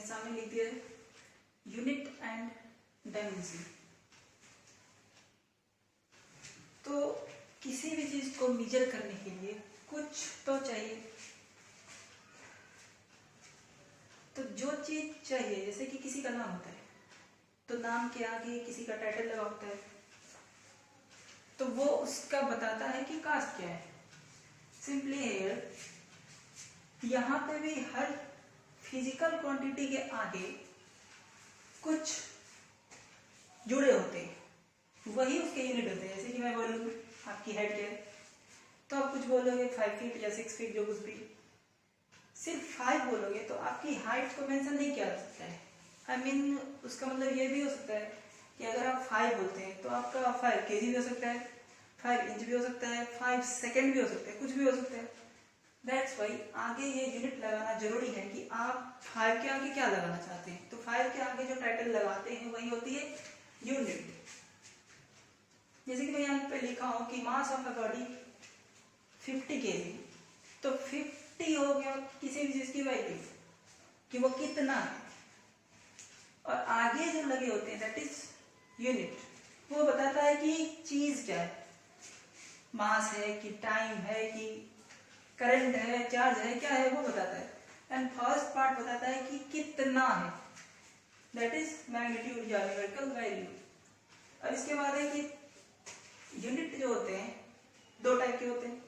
सामने लिख दिया है यूनिट एंड डायमेंशन। तो किसी भी चीज को मेजर करने के लिए कुछ तो चाहिए। तो जो चीज चाहिए, जैसे कि किसी का नाम होता है तो नाम के आगे किसी का टाइटल लगा होता है, तो वो उसका बताता है कि कास्ट क्या है। सिंपली हेयर यहाँ पे भी हर फिजिकल क्वांटिटी के आगे कुछ जुड़े होते हैं, वही उसके यूनिट होते हैं। जैसे कि मैं बोलूँ आपकी हाइट क्या है, तो आप कुछ बोलोगे 5 फीट या 6 फीट, जो कुछ भी। सिर्फ 5 बोलोगे तो आपकी हाइट को मेंशन नहीं किया जा सकता है। I mean, उसका मतलब ये भी हो सकता है कि अगर आप 5 बोलते हैं तो आपका 5 kg भी हो सकता है, 5 इंच भी हो सकता है, 5 सेकेंड भी हो सकता है, कुछ भी हो सकता है। दैट्स वाई आगे ये यूनिट लगाना जरूरी है कि आप 5 के आगे क्या लगाना चाहते हैं। तो 5 के आगे जो टाइटल लगाते हैं वही होती है यूनिट। जैसे कि मैं यहाँ पे लिखा हूँ कि mass of the body 50 kg, तो 50 हो गया किसी भी चीज की वैल्यू कि वो कितना है, और आगे जो लगे होते हैं दैट इज यूनिट। वो बताता है कि चीज क्या है, मास है कि टाइम है कि करंट है, चार्ज है, क्या है वो बताता है। एंड फर्स्ट पार्ट बताता है कि कितना है, दैट इज मैग्नीट्यूड या न्यूमेरिकल वैल्यू। और इसके बाद है कि यूनिट जो होते हैं 2 टाइप के होते हैं,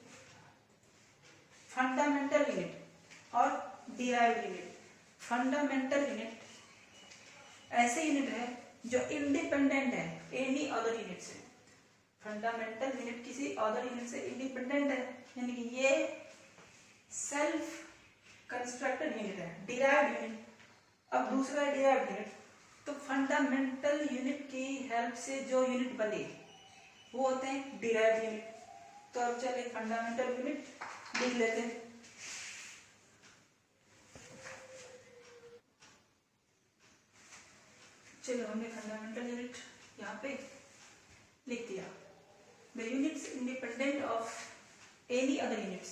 फंडामेंटल यूनिट और डिराइव्ड यूनिट। फंडामेंटल यूनिट ऐसे यूनिट है जो इंडिपेंडेंट है एनी अदर यूनिट से। फंडामेंटल यूनिट किसी अदर यूनिट से इंडिपेंडेंट है, यानी कि ये सेल्फ कंस्ट्रक्टेड यूनिट है। डिराइव्ड यूनिट, अब दूसरा है डिराइव्ड यूनिट। तो फंडामेंटल यूनिट की हेल्प से जो यूनिट बने वो होते हैं डिराइव्ड यूनिट। तो अब चलिए फंडामेंटल यूनिट लिख लेते हैं। चलो हमने फंडामेंटल यूनिट यहाँ पे लिख दिया। The units independent of any other units,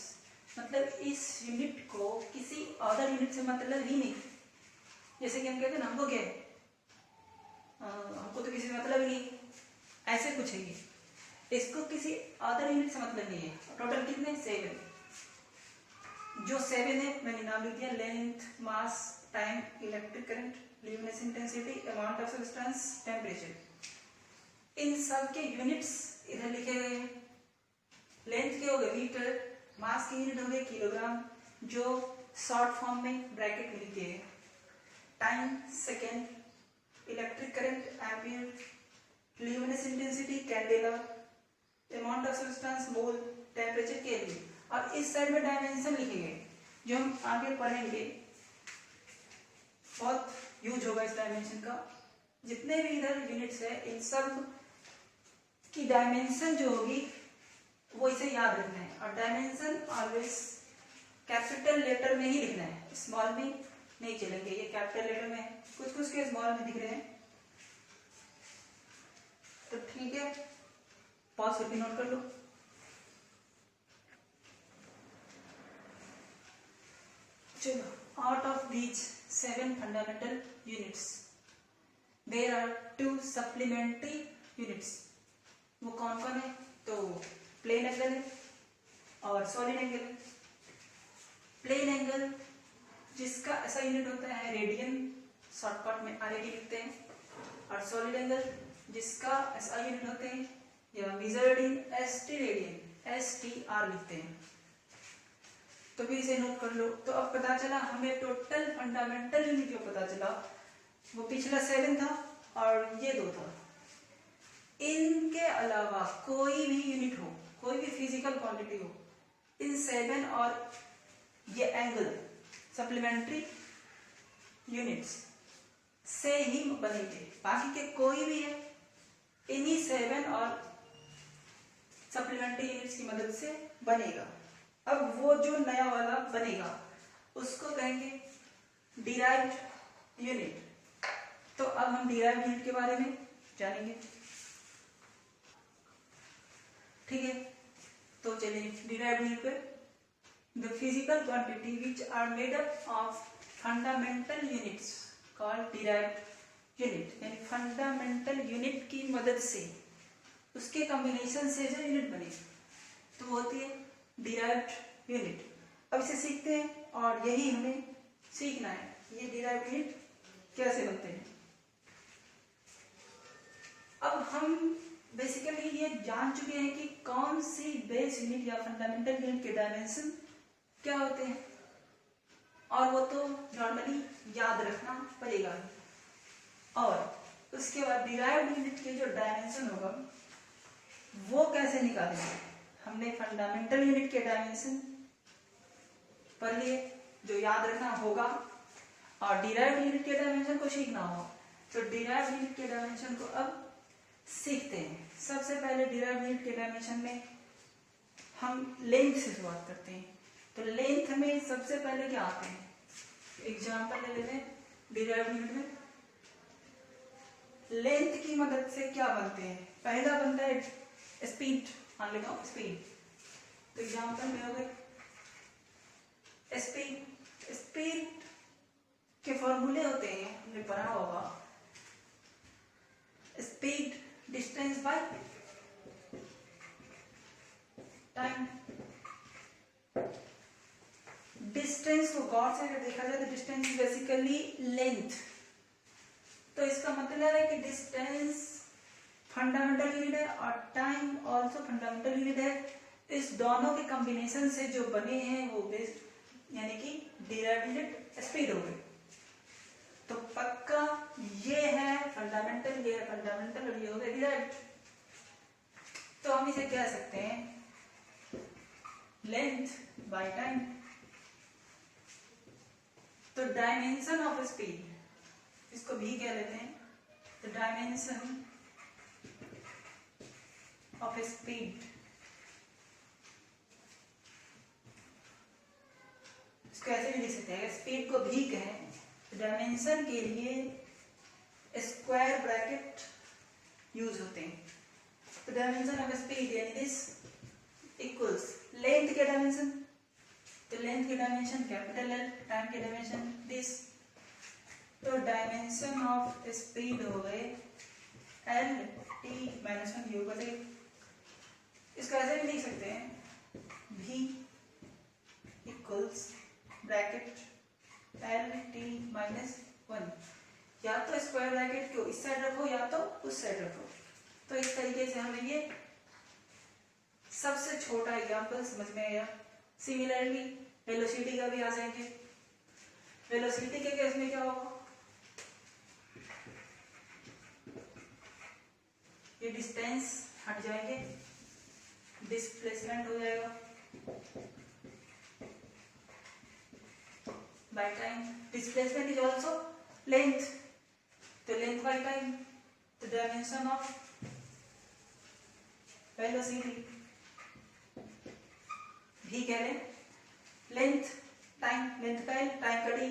मतलब इस यूनिट को किसी अदर यूनिट से मतलब ही नहीं। जैसे कि हम कहते हैं ना हमको क्या है, हमको तो किसी से मतलब ही नहीं, ऐसे कुछ है ये। इसको किसी अदर यूनिट से मतलब नहीं है। टोटल कितने 7, जो 7 है मैंने नाम लिख दिया length, mass, time, electric current, luminous intensity, amount of substance, temperature. इन सब के यूनिट्स इधर लिखे गए हैं। लेंथ के हो गए मीटर, मास की यूनिट हो गए किलोग्राम, जो शॉर्ट फॉर्म में ब्रैकेट में लिखे हैं, time second, electric current ampere, luminous intensity candela, amount of substance mole, temperature kelvin. और इस साइड में डायमेंशन लिखे गए जो हम आगे पढ़ेंगे, बहुत यूज होगा इस डायमेंशन का। जितने भी इधर यूनिट्स है इन सब की डायमेंशन जो होगी वो इसे याद रखना है। और डायमेंशन ऑलवेज कैपिटल लेटर में ही लिखना है, स्मॉल में नहीं चलेंगे। ये कैपिटल लेटर में है, कुछ कुछ के स्मॉल में दिख रहे हैं, तो ठीक है, पॉज करके नोट कर लो। चलो, out of these 7 fundamental units, there are 2 supplementary units. वो कौन कौन है? तो प्लेन एंगल है और सॉलिड एंगल है। प्लेन एंगल जिसका ऐसा यूनिट होता है रेडियन, शॉर्टकट में RAD लिखते हैं, और सॉलिड एंगल जिसका ऐसा यूनिट होते हैं या measured in ST radian, STR लिखते हैं। तो फिर इसे नोट कर लो। तो अब पता चला हमें टोटल फंडामेंटल यूनिट जो पता चला वो पिछला 7 था और ये 2 था। इनके अलावा कोई भी यूनिट हो, कोई भी फिजिकल क्वांटिटी हो, इन 7 और ये एंगल सप्लीमेंट्री यूनिट्स से ही बनेंगे। बाकी के कोई भी है इन्हीं 7 और सप्लीमेंट्री यूनिट्स की मदद से बनेगा। अब वो जो नया वाला बनेगा उसको कहेंगे डिराइव्ड यूनिट। तो अब हम डिराइव्ड यूनिट के बारे में जानेंगे, ठीक है। तो चलिए डिराइव्ड यूनिट पे, the physical quantity which are made up of fundamental units called derived unit, यानी फंडामेंटल यूनिट की मदद से, उसके कॉम्बिनेशन से जो यूनिट बने तो वो होती है डिराइव्ड यूनिट। अब इसे सीखते हैं और यही हमें सीखना है, ये डिराइव्ड यूनिट कैसे बनते हैं। अब हम बेसिकली ये जान चुके हैं कि कौन सी बेस यूनिट या फंडामेंटल यूनिट के डायमेंशन क्या होते हैं, और वो तो नॉर्मली याद रखना पड़ेगा। और उसके बाद डिराइव्ड यूनिट के जो डायमेंशन होगा वो कैसे निकालेंगे। हमने फंडामेंटल यूनिट के डायमेंशन पढ़ लिए जो याद रखना होगा, और डिराइव्ड यूनिट के डायमेंशन को सीखना होगा। तो डिराइव्ड यूनिट के डायमेंशन को अब सीखते हैं। सबसे पहले डिराइव्ड यूनिट के डायमेंशन में हम लेंथ से शुरुआत करते हैं। तो लेंथ में सबसे पहले क्या आते हैं, एग्जांपल ले लेते हैं। डिराइव्ड यूनिट में लेंथ की मदद से क्या बनते हैं, पहला बनता है स्पीड, मान लेता हूं स्पीड। तो एग्जांपल में हो गए स्पीड। स्पीड के फॉर्मूले होते हैं, हमने पढ़ा होगा, speed distance by time. Distance को गौर से अगर देखा जाए तो डिस्टेंस बेसिकली लेंथ। तो इसका मतलब है कि डिस्टेंस फंडामेंटल यूनिट है और टाइम ऑल्सो फंडामेंटल यूनिट है। इस दोनों के कॉम्बिनेशन से जो बने हैं वो बेस यानी कि डिराइव्ड यूनिट स्पीड हो गई। तो पक्का ये है फंडामेंटल, ये है फंडामेंटल और ये हो गया डिराइव्ड। तो हम इसे कह सकते हैं लेंथ बाय टाइम। तो डायमेंशन ऑफ स्पीड, इसको भी कह लेते हैं। तो डायमेंशन ऑफ स्पीड, इसको ऐसे भी लिख सकते हैं, स्पीड को भी कहें। डायमेंशन के लिए स्क्वायर ब्रैकेट यूज होते हैं। तो डायमेंशन ऑफ स्पीड यानी दिस इक्वल्स लेंथ के डायमेंशन। तो लेंथ के डायमेंशन कैपिटल एल, टाइम के डायमेंशन दिस। तो डायमेंशन ऑफ स्पीड हो गए एल टी माइनस 1 यू बटे। इसको ऐसे भी लिख सकते हैं v equals bracket L T minus 1। या तो स्क्वायर ब्रैकेट को इस साइड रखो या तो उस साइड रखो। तो इस तरीके से हमें ये सबसे छोटा एग्जांपल समझ में आया। सिमिलरली वेलोसिटी का भी आ जाएंगे। वेलोसिटी के केस में क्या होगा, ये डिस्टेंस हट जाएंगे, डिस्प्लेसमेंट हो जाएगा by time. Displacement is also length, तो लेंथ बाय टाइम। तो डायमेंशन ऑफ वेलोसिटी भी कह रहे, लेंथ टाइम, लेंथ का एल टाइम का टी।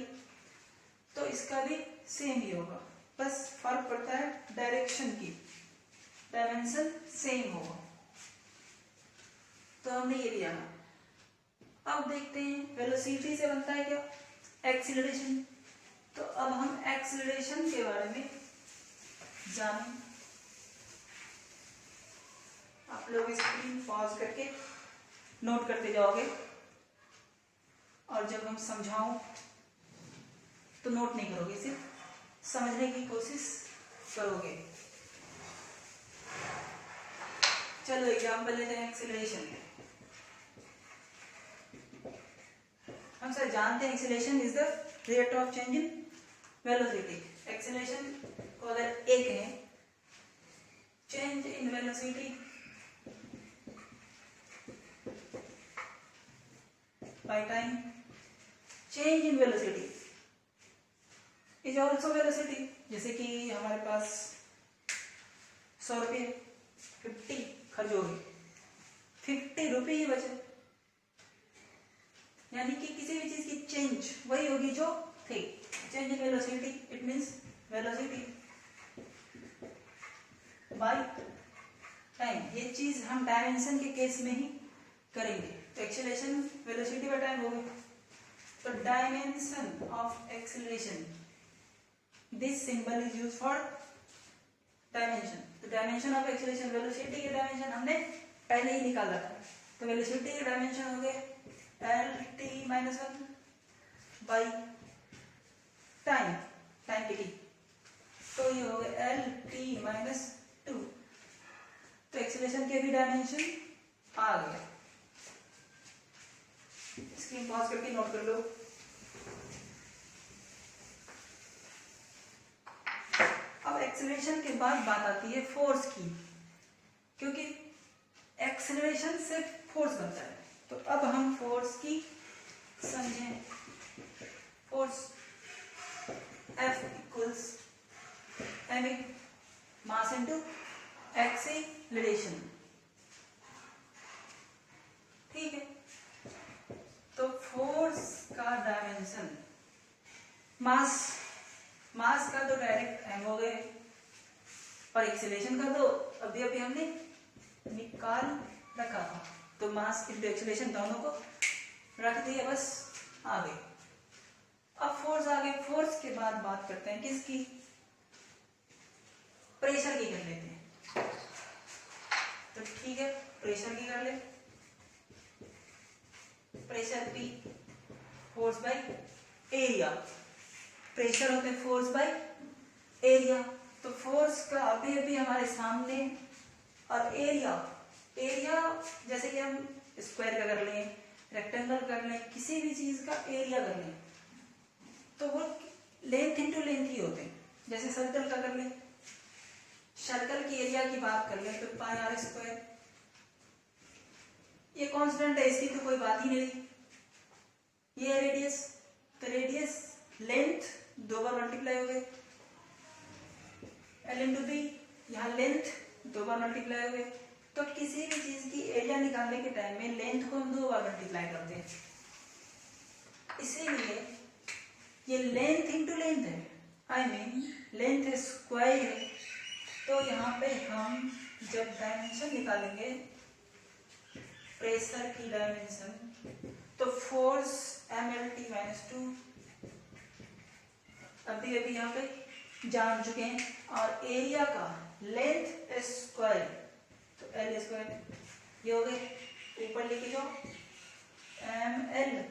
तो इसका भी सेम ही होगा, बस फर्क पड़ता है डायरेक्शन की, डायमेंशन सेम होगा। तो हमने ये भी आना। अब देखते हैं वेलोसिटी से बनता है क्या, एक्सीलरेशन। तो अब हम एक्सीलरेशन के बारे में जानें। आप लोग स्क्रीन पॉज करके नोट करते जाओगे, और जब हम समझाऊं तो नोट नहीं करोगे, सिर्फ समझने की कोशिश करोगे। चलो एग्जांपल लेते हैं एक्सीलरेशन। हम सर जानते हैं acceleration is the rate of change in velocity. Acceleration को अगर एक है, change in velocity by time. Change in velocity is also velocity. जैसे कि हमारे पास 100 रुपये 50 खर्च हो गए, 50 रुपये ही बचे, यानी कि किसी भी चीज की चेंज वही होगी जो थी। Change in velocity it means velocity by time. ये चीज हम डायमेंशन के केस में ही करेंगे। तो एक्सीलरेशन वेलोसिटी बाय टाइम होगी। तो dimension of acceleration this symbol is use for dimension. तो डायमेंशन ऑफ एक्सीलरेशन, वेलोसिटी के डायमेंशन हमने पहले ही निकाला था। तो वेलोसिटी के डायमेंशन हो गए LT-1 बाई टाइम, टाइम की टी, तो ये हो गया LT-2। तो एक्सीलरेशन के भी डायमेंशन आ गया। स्क्रीन पॉज करके नोट कर लो। अब एक्सीलरेशन के बाद बात आती है फोर्स की, क्योंकि एक्सीलरेशन से फोर्स बनता है। तो अब हम फोर्स की समझें। Force F equals m mass into acceleration, ठीक है। तो फोर्स का डायमेंशन, मास का तो डायरेक्ट m हो गए, और एक्सीलरेशन का तो अभी अभी हमने निकाल रखा था। तो मास इंटू एक्सीलरेशन दोनों को रख दिया, बस आ गए। अब फोर्स आ गए। फोर्स के बाद बात करते हैं किसकी, प्रेशर की कर लेते हैं। तो ठीक है, प्रेशर की कर ले। Pressure P force by area, pressure होते हैं फोर्स बाय एरिया। तो फोर्स का अभी अभी हमारे सामने, और एरिया जैसे कि हम स्क्वायर का कर लें, रेक्टेंगल कर लें, किसी भी चीज का एरिया कर लें, तो वो लेंथ इंटू लेंथ ही होते हैं। जैसे सर्कल का कर लें, सर्कल की एरिया की बात कर लें तो पाई आर स्क्वायर, ये कांस्टेंट है, इसकी तो कोई बात ही नहीं। ये रेडियस, तो रेडियस लेंथ दो बार मल्टीप्लाई हो गए, L इंटू बी, यहाँ लेंथ दो बार मल्टीप्लाई हो गए। तो किसी भी चीज की एरिया निकालने के टाइम में लेंथ को हम दो बार मल्टीप्लाई करते हैं, इसीलिए ये लेंथ इंटू लेंथ है, आई मीन लेंथ स्क्वायर है। तो यहाँ पे हम जब डायमेंशन निकालेंगे, प्रेशर की डायमेंशन, तो फोर्स MLT-2 अभी अभी यहाँ पे जान चुके हैं, और एरिया का लेंथ स्क्वायर, तो L स्क्वायर, ये हो गए। ऊपर लिखे जाओ ML-1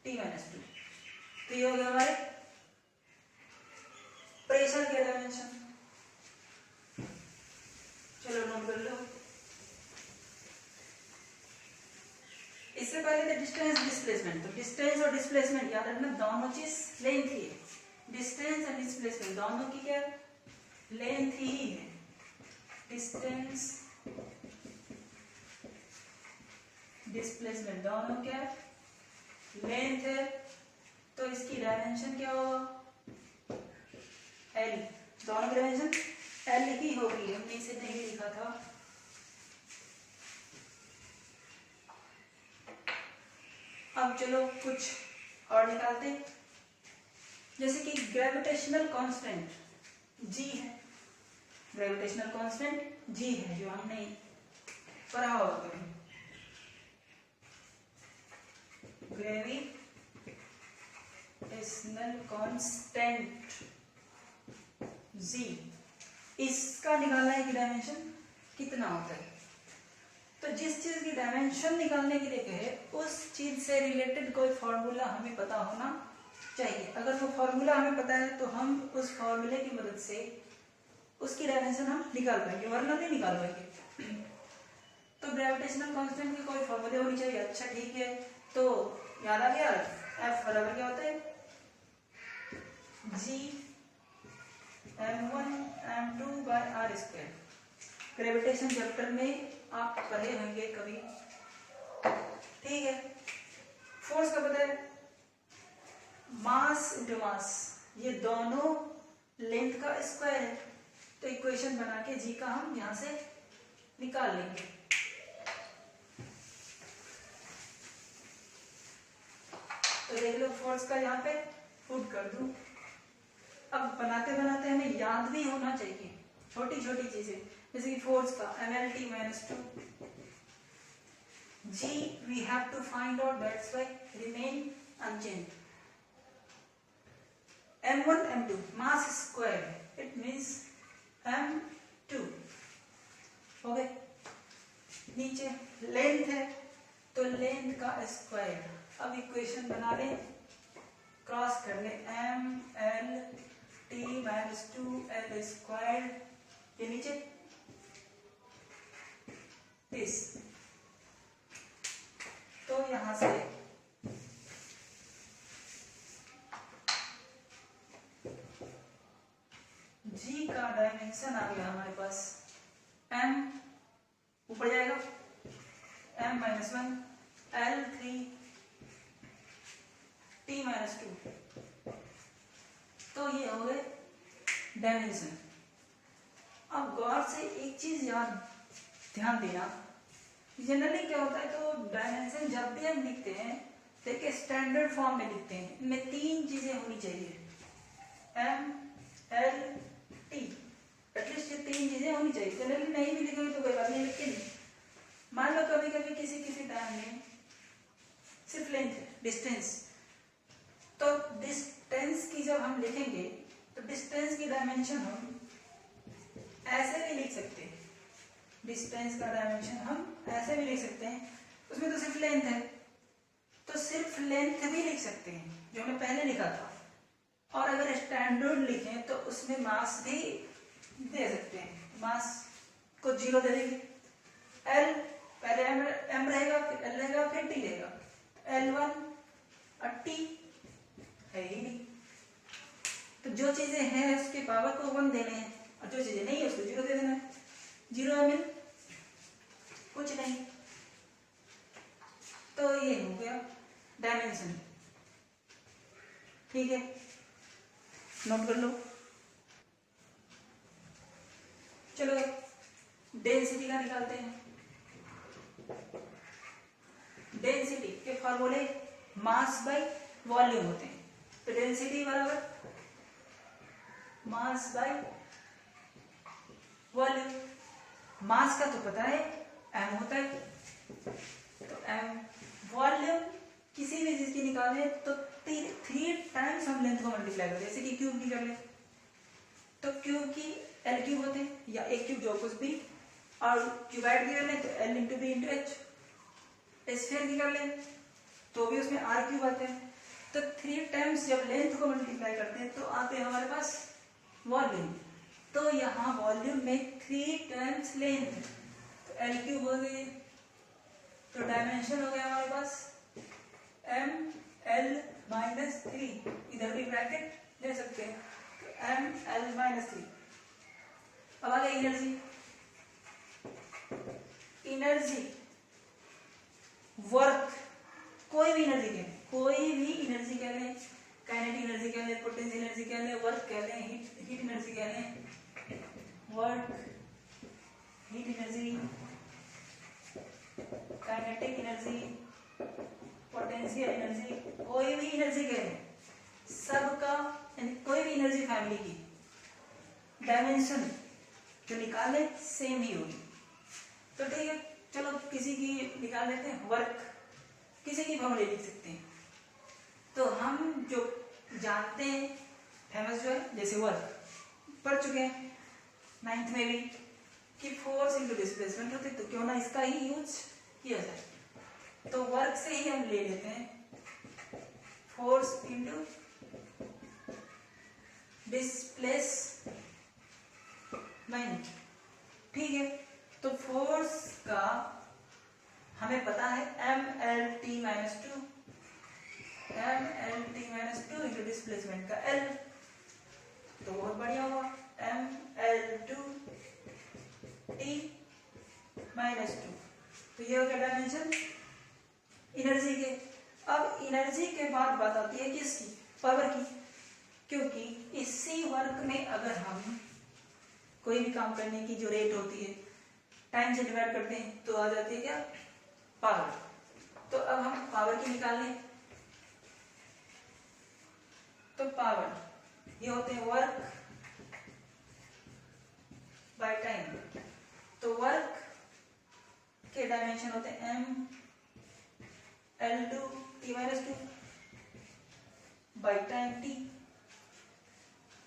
T-2, तो ये हो गया हमारे प्रेशर के डायमेंशन। चलो नोट कर लो। इससे पहले थे डिस्टेंस, डिस्प्लेसमेंट। तो डिस्टेंस और डिस्प्लेसमेंट याद रखना, दोनों चीज लेंथ ही है। डिस्टेंस एंड डिस्प्लेसमेंट दोनों की क्या लेंथ ही है। डिस्टेंस डिस्प्लेसमेंट दोनों क्या लेंथ है। तो इसकी डायमेंशन क्या होगा, L, दोनों की डायमेंशन L ही होगी, हमने इसे नहीं लिखा था। अब चलो कुछ और निकालते, जैसे कि ग्रेविटेशनल कांस्टेंट G है, ग्रेविटेशनल कांस्टेंट G है, जो हमने पढ़ा होगा कभी। ग्रेविटेशनल कांस्टेंट G, इसका निकालना है कि डायमेंशन कितना होता है। तो जिस चीज की डायमेंशन निकालने के लिए कहे, उस चीज से रिलेटेड कोई फॉर्मूला हमें पता होना चाहिए। अगर वो फॉर्मूला हमें पता है तो हम उस फॉर्मूले की मदद से उसकी डायमेंशन हम निकाल पाएंगे, वरना नहीं निकाल पाएंगे। तो ग्रेविटेशनल कांस्टेंट की कोई फॉर्मूले होनी चाहिए। अच्छा ठीक है, तो याद आ गया, F बराबर क्या होता है, G m1 m2 by r square. Gravitation chapter में आप पढ़े होंगे कभी, ठीक है। फोर्स का पता है, मास इंटू मास, ये दोनों लेंथ का स्क्वायर है। तो इक्वेशन बना के जी का हम यहां से निकाल लेंगे। तो देख लो, फोर्स का यहाँ पे पुट कर दूं। अब बनाते बनाते हमें याद भी होना चाहिए छोटी छोटी चीजें, जैसे कि फोर्स का MLT-2 G we have to find out, that's why remain unchanged। m1 m2 mass square, it means m2 हो गए। नीचे लेंथ है तो लेंथ का स्क्वायर। अब इक्वेशन बना लें, क्रॉस कर लें, m l t minus 2l square, ये नीचे दिस। तो यहां से g का डायमेंशन आ गया हमारे पास, m ऊपर जाएगा m minus 1 l 3 t minus 2। तो ये हो गए डायमेंशन। अब गौर से एक चीज ध्यान देना, जनरली क्या होता है, तो डायमेंशन जब भी हम लिखते हैं तो एक स्टैंडर्ड फॉर्म में लिखते हैं। इनमें तीन चीजें होनी चाहिए, m l t, एटलीस्ट ये तीन चीजें होनी चाहिए। जनरली नहीं भी लिखोगे तो कोई बात नहीं, लेकिन मान लो कभी कभी किसी टाइम में सिर्फ लेंथ डिस्टेंस, तो डिस्टेंस की जब हम लिखेंगे तो डिस्टेंस की डायमेंशन हम ऐसे भी लिख सकते हैं, डिस्टेंस का डायमेंशन हम ऐसे भी लिख सकते हैं। उसमें तो सिर्फ लेंथ है, तो सिर्फ लेंथ भी लिख सकते हैं जो हमने पहले लिखा था। और अगर स्टैंडर्ड लिखें तो उसमें मास भी दे सकते हैं, मास को 0 दे देंगे। एल पहले m रहेगा, फिर l रहेगा, फिर t रहेगा, l1 और t है ही नहीं। तो जो चीजें हैं उसके पावर को 1 देने हैं, और जो चीजें नहीं है उसको 0 दे देना है। 0 मिल कुछ नहीं। तो ये हो गया डायमेंशन, ठीक है, नोट कर लो। चलो डेंसिटी का निकालते हैं। डेंसिटी के फॉर्मूले मास बाय वॉल्यूम होते हैं। तो डेंसिटी बराबर मास बाय वॉल्यूम। मास का तो पता है m होता है, तो m। वॉल्यूम किसी भी चीज की निकाले तो 3 टाइम्स हम लेंथ को मल्टीप्लाई करें, जैसे कि क्यूब की कर ले तो क्यूब की l क्यूब होते हैं, या एक क्यूब जो कुछ भी, और क्यूबाइड की कर ले तो l into B into H. Sphere की कर ले तो भी उसमें r क्यूब आते हैं। तो 3 टाइम्स जब लेंथ को मल्टीप्लाई करते हैं तो आते हैं हमारे पास वॉल्यूम। तो यहाँ वॉल्यूम में 3 टाइम्स लेंथ, तो l क्यूब हो गई। तो डायमेंशन हो गया हमारे पास m l माइनस 3, इधर भी ब्रैकेट ले सकते हैं, तो m l माइनस 3। अब आ गया एनर्जी। एनर्जी वर्क, कोई भी एनर्जी कह लें, कोई भी एनर्जी कह लें, काइनेटिक एनर्जी कह लें, पोटेंशियल एनर्जी कह लें, वर्क कह लें, हीट एनर्जी कह लें, work, heat energy, kinetic energy, potential energy, कोई भी एनर्जी कह लें, सबका कोई भी एनर्जी फैमिली की डायमेंशन जो निकाले सेम ही होगी। तो ठीक है, चलो किसी की निकाल लेते हैं, वर्क, किसी की फॉर्मूले लिख सकते हैं। तो हम जो जानते हैं फेमस जो है, जैसे वर्क पढ़ चुके हैं 9th में भी कि फोर्स इंटू डिस्प्लेसमेंट होते, तो क्यों ना इसका ही यूज किया जाए। तो वर्क से ही हम ले लेते हैं फोर्स इंटू डिस्प्लेसमेंट, ठीक है। तो फोर्स का हमें पता है m l t minus 2, m l t minus 2 into displacement का l, तो बहुत बढ़िया हुआ, m l 2 t माइनस 2। तो ये हो गया डायमेंशन एनर्जी के। अब एनर्जी के बाद बात आती है किसकी, पावर की, क्योंकि इसी वर्क में अगर हम कोई भी काम करने की जो रेट होती है टाइम से डिवाइड करते हैं तो आ जाती है क्या, पावर। तो अब हम पावर की निकाल लें, तो पावर ये होते हैं वर्क बाय टाइम। तो वर्क के डायमेंशन होते हैं m l2 t minus 2 by time t।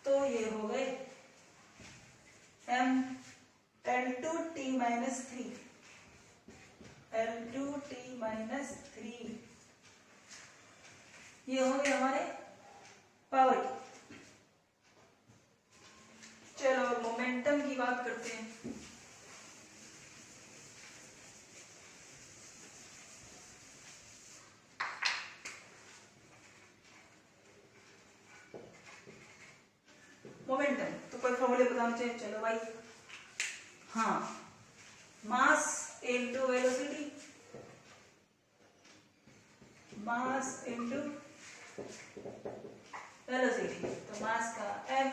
तो ये हो गए m L2t minus 3, L2t minus 3, ये हो गए हमारे पावर की। चलो मोमेंटम की बात करते हैं। मोमेंटम तो कोई फॉर्मूले बताना चाहिए। चलो भाई, हाँ, mass into velocity, mass into velocity, तो मास का m,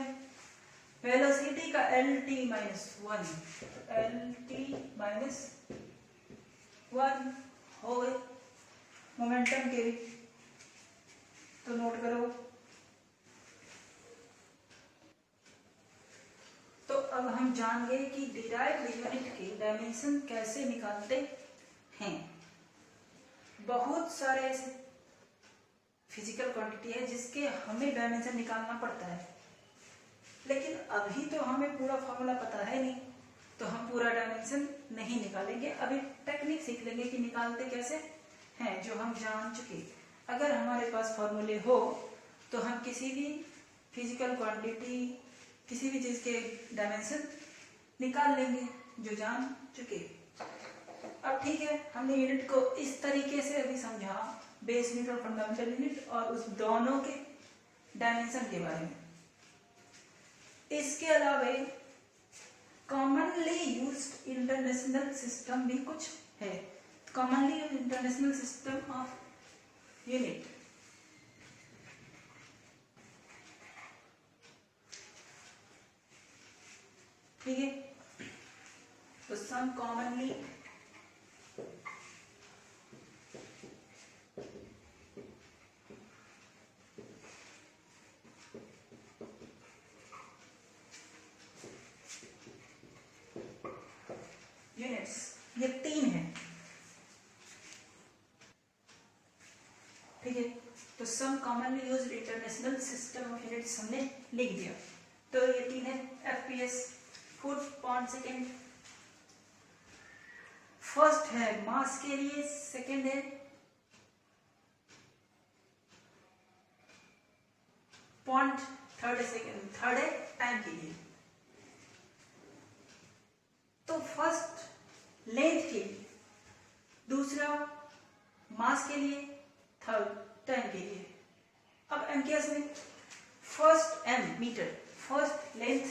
वेलोसिटी का lt माइनस 1, lt माइनस 1 हो गए मोमेंटम के भी, तो नोट करो। तो अब हम जान गए कि डिराइव्ड यूनिट के डायमेंशन कैसे निकालते हैं। बहुत सारे ऐसे फिजिकल क्वांटिटी है जिसके हमें डायमेंशन निकालना पड़ता है, लेकिन अभी तो हमें पूरा फॉर्मूला पता है नहीं, तो हम पूरा डायमेंशन नहीं निकालेंगे। अभी टेक्निक सीख लेंगे कि निकालते कैसे हैं, जो हम जान चुके। अगर हमारे पास फॉर्मूले हो तो हम किसी भी फिजिकल क्वांटिटी, किसी भी चीज के डायमेंशन निकाल लेंगे जो जान चुके। अब ठीक है, हमने यूनिट को इस तरीके से अभी समझा, बेस यूनिट और फंडामेंटल यूनिट, और उस दोनों के डायमेंशन के बारे में। इसके अलावा कॉमनली यूज्ड इंटरनेशनल सिस्टम भी कुछ है। Commonly used international system of unit, ठीक है। तो सम कॉमनली यूनिट्स, ये 3 है, ठीक है। तो some commonly used international system of units हमने लिख दिया। तो ये 3 है, FPS foot point second, first है मास के लिए, सेकेंड है पॉइंट, थर्ड है टाइम के लिए। तो फर्स्ट लेंथ के लिए, दूसरा मास के लिए, थर्ड टाइम के लिए। अब एमकेएस में first m metre, first length,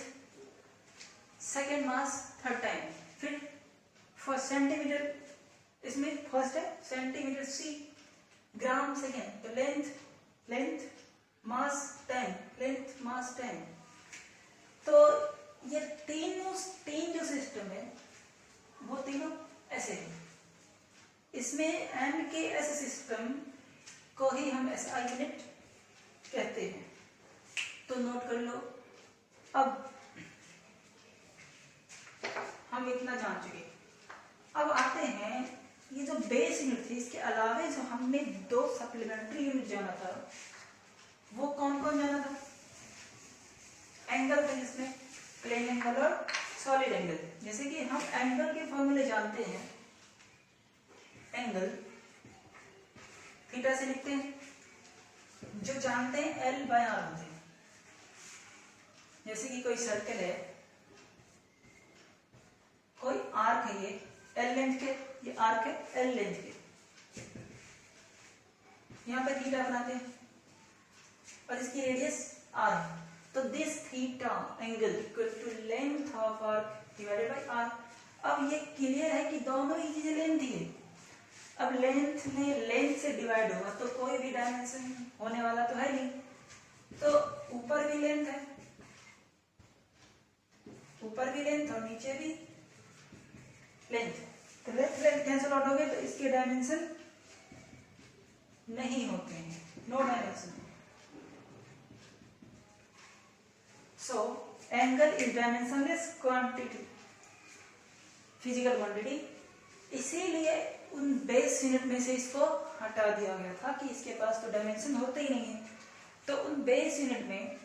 second mass, third time. फिर फर्स्ट सेंटीमीटर, इसमें फर्स्ट है सेंटीमीटर c, ग्राम सेकेंड, तो length mass time, length mass time. तो ये तीन जो सिस्टम है वो तीनों ऐसे हैं। इसमें एमकेएस सिस्टम को ही हम एसआई यूनिट कहते हैं, तो नोट कर लो। अब हम इतना जान चुके, अब आते हैं ये जो बेस यूनिट थी, इसके अलावा जो हमने 2 सप्लीमेंट्री यूनिट जाना था, वो कौन कौन जाना था? एंगल थे जिसमें प्लेन एंगल और सॉलिड एंगल। जैसे कि हम एंगल के फॉर्मूले जानते हैं, एंगल थीटा से लिखते हैं, जो जानते हैं L/R होते हैं। जैसे कि कोई सर्कल है, कोई आर्क है, ये L लेंथ के, ये आर्क है L लेंथ के, यहाँ पे थीटा बनाते हैं और इसकी रेडियस R है। तो this theta angle equal to length of arc divided by R। अब ये क्लियर है कि दोनों ही चीजें लेंथ ही है। अब लेंथ में लेंथ से डिवाइड होगा तो कोई भी डायमेंशन होने वाला तो है नहीं, तो ऊपर भी लेंथ है, ऊपर भी लेंथ और नीचे भी लेंथ, तो लेंथ कैंसिल आउट हो गए, तो इसके डायमेंशन नहीं होते हैं, no dimension. So angle is dimensionless quantity, physical quantity. इसीलिए उन बेस यूनिट में से इसको हटा दिया गया था कि इसके पास तो डायमेंशन होते ही नहीं है। तो उन बेस यूनिट में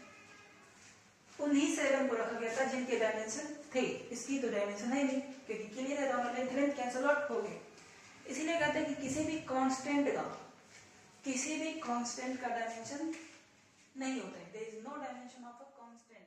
उन्हीं 7 को रखा गया था जिनके डायमेंशन थे। इसकी तो डायमेंशन है नहीं, क्योंकि क्लियर है दोनों लेंथ कैंसल आउट हो गए। इसीलिए कहते हैं कि किसी भी कांस्टेंट का डायमेंशन नहीं होता है। There is no dimension of a constant.